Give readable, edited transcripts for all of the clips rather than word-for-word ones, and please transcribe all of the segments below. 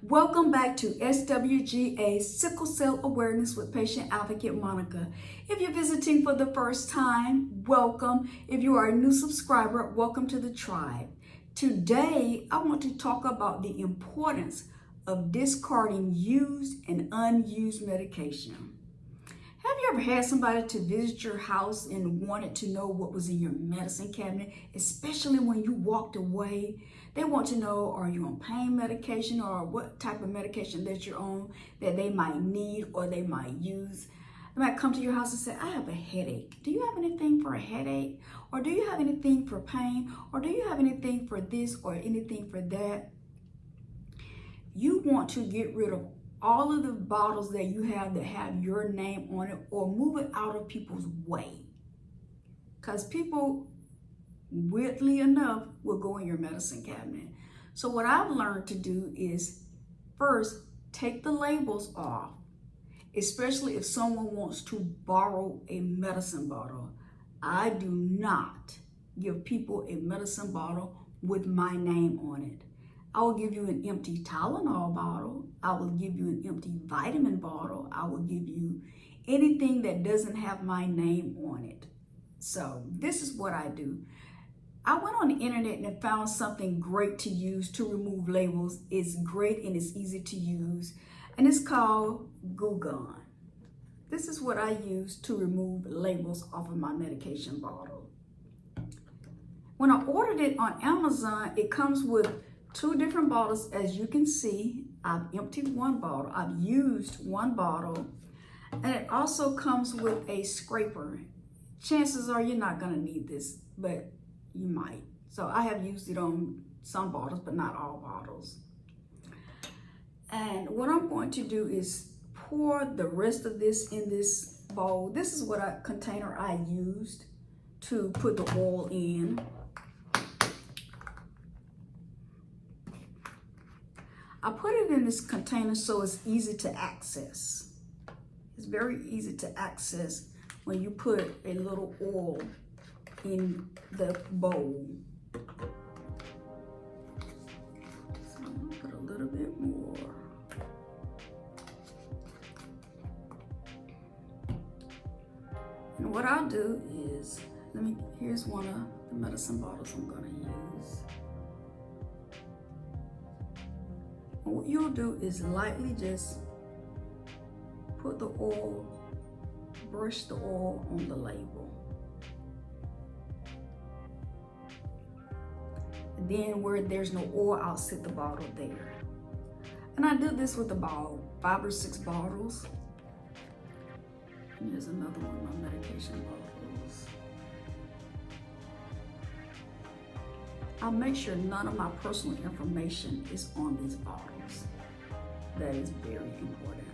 Welcome back to SWGA Sickle Cell Awareness with Patient Advocate Monica. If you're visiting for the first time, welcome. If you are a new subscriber, welcome to the tribe. Today, I want to talk about the importance of discarding used and unused medication. Have you ever had somebody to visit your house and wanted to know what was in your medicine cabinet, especially when you walked away? They want to know, are you on pain medication or what type of medication that you're on that they might need or they might use. They might come to your house and say, I have a headache. Do you have anything for a headache? Or do you have anything for pain? Or do you have anything for this or anything for that? You want to get rid of all of the bottles that you have that have your name on it, or move it out of people's way. Because people, weirdly enough, will go in your medicine cabinet. So what I've learned to do is first take the labels off, especially if someone wants to borrow a medicine bottle. I do not give people a medicine bottle with my name on it. I will give you an empty Tylenol bottle. I will give you an empty vitamin bottle. I will give you anything that doesn't have my name on it. So this is what I do. I went on the internet and found something great to use to remove labels. It's great and it's easy to use. And it's called Glue Gun. This is what I use to remove labels off of my medication bottle. When I ordered it on Amazon, it comes with 2 different bottles. As you can see, I've emptied one bottle, I've used one bottle, and it also comes with a scraper. Chances are you're not gonna need this, but you might. So I have used it on some bottles, but not all bottles. And what I'm going to do is pour the rest of this in this bowl. This is what container I used to put the oil in. I put it in this container so it's easy to access. It's very easy to access when you put a little oil in the bowl. So I'm gonna put a little bit more. And what I'll do is, here's one of the medicine bottles I'm gonna use. What you'll do is lightly just put the oil, brush the oil on the label. And then where there's no oil, I'll set the bottle there. And I do this with about 5 or 6 bottles. And here's another one of my medication bottles. I'll make sure none of my personal information is on these bottles. That is very important.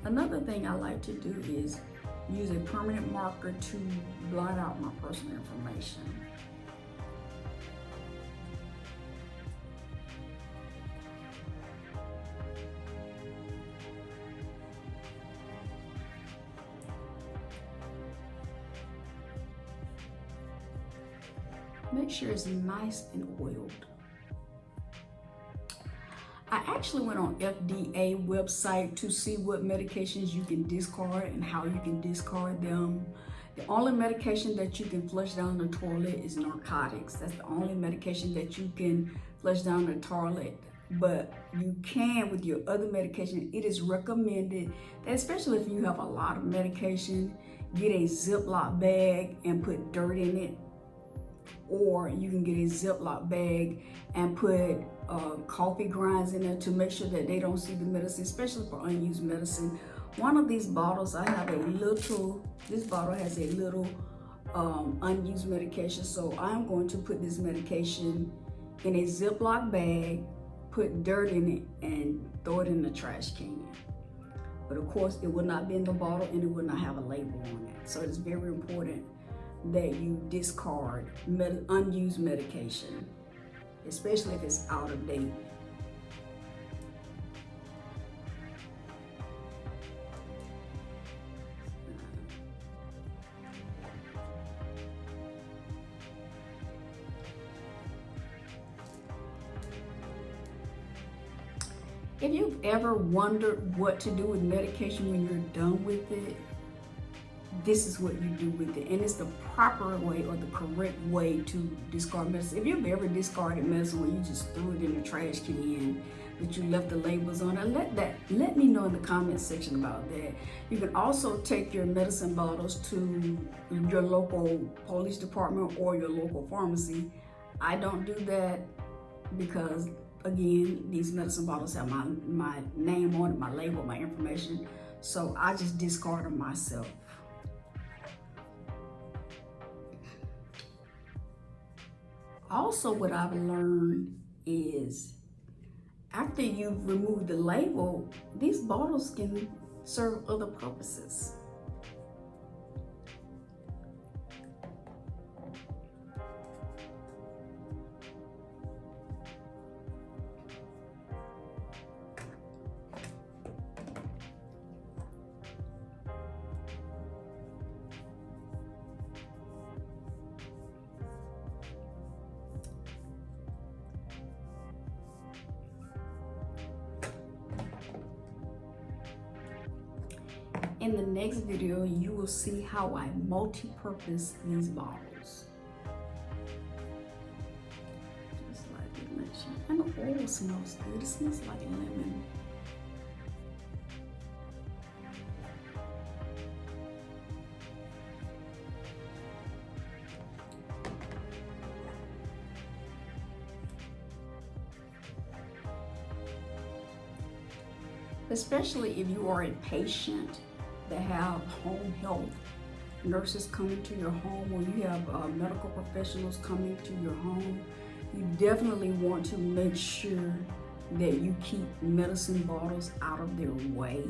Another thing I like to do is use a permanent marker to blot out my personal information. Make sure it's nice and oiled. I actually went on FDA website to see what medications you can discard and how you can discard them. The only medication that you can flush down the toilet is narcotics. That's the only medication that you can flush down the toilet. But you can with your other medication. It is recommended that, especially if you have a lot of medication, get a Ziploc bag and put dirt in it. Or you can get a Ziploc bag and put coffee grinds in there to make sure that they don't see the medicine, especially for unused medicine. One of these bottles, I have this bottle has a little unused medication. So I'm going to put this medication in a Ziploc bag, put dirt in it, and throw it in the trash can. But of course, it will not be in the bottle and it will not have a label on it. So it's very important that you discard unused medication, especially if it's out of date. If you've ever wondered what to do with medication when you're done with it, this is what you do with it. And it's the proper way or the correct way to discard medicine. If you've ever discarded medicine where you just threw it in the trash can, but you left the labels on it, let me know in the comment section about that. You can also take your medicine bottles to your local police department or your local pharmacy. I don't do that because, again, these medicine bottles have my name on it, my label, my information. So I just discard them myself. Also, what I've learned is after you've removed the label, these bottles can serve other purposes. In the next video, you will see how I multi-purpose these bottles. Just like it mentioned. And the oil smells good. It smells like lemon. Especially if you are a patient that have home health nurses coming to your home, or you have medical professionals coming to your home, you definitely want to make sure that you keep medicine bottles out of their way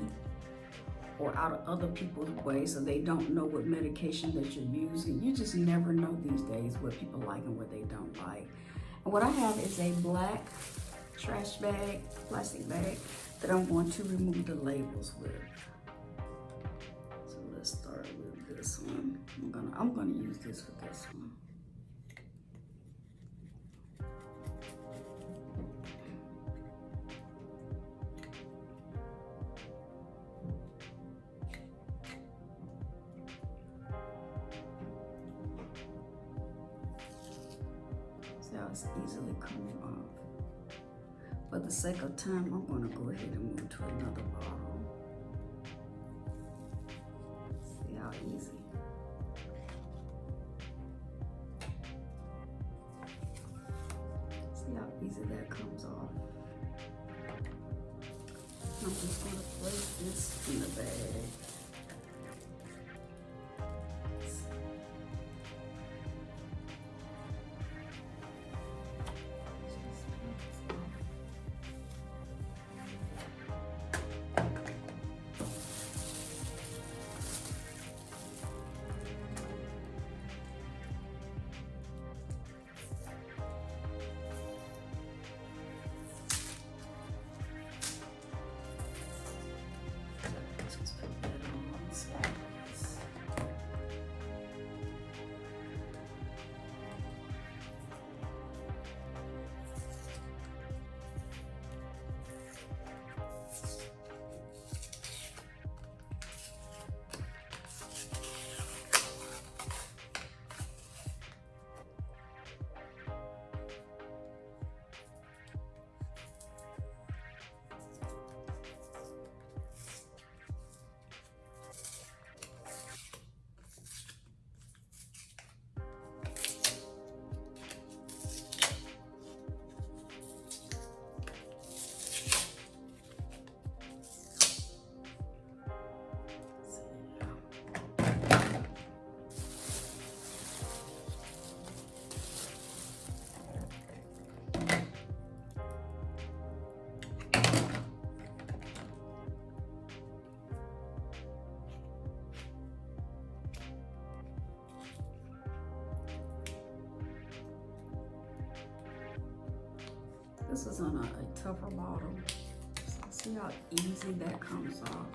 or out of other people's way so they don't know what medication that you're using. You just never know these days what people like and what they don't like. And what I have is a black trash bag, plastic bag, that I'm going to remove the labels with. So let's start with this one. I'm gonna use this for this one. See how it's easily coming off. For the sake of time, I'm going to go ahead and move to another bottle. See how easy. See how easy that comes off. I'm just going to place this in the bag. This is on a tougher bottle. So see how easy that comes off.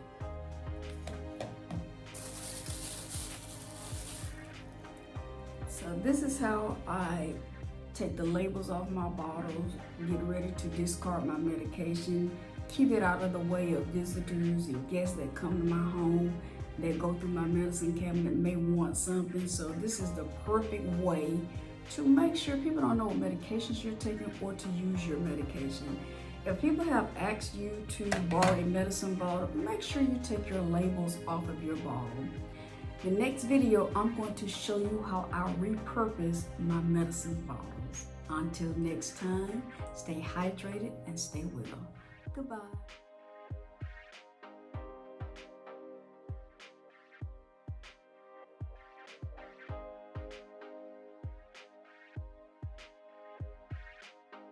So this is how I take the labels off my bottles, get ready to discard my medication, keep it out of the way of visitors and guests that come to my home that go through my medicine cabinet may want something. So this is the perfect way to make sure people don't know what medications you're taking or to use your medication. If people have asked you to borrow a medicine bottle, make sure you take your labels off of your bottle. The next video, I'm going to show you how I repurpose my medicine bottles. Until next time, stay hydrated and stay well. Goodbye.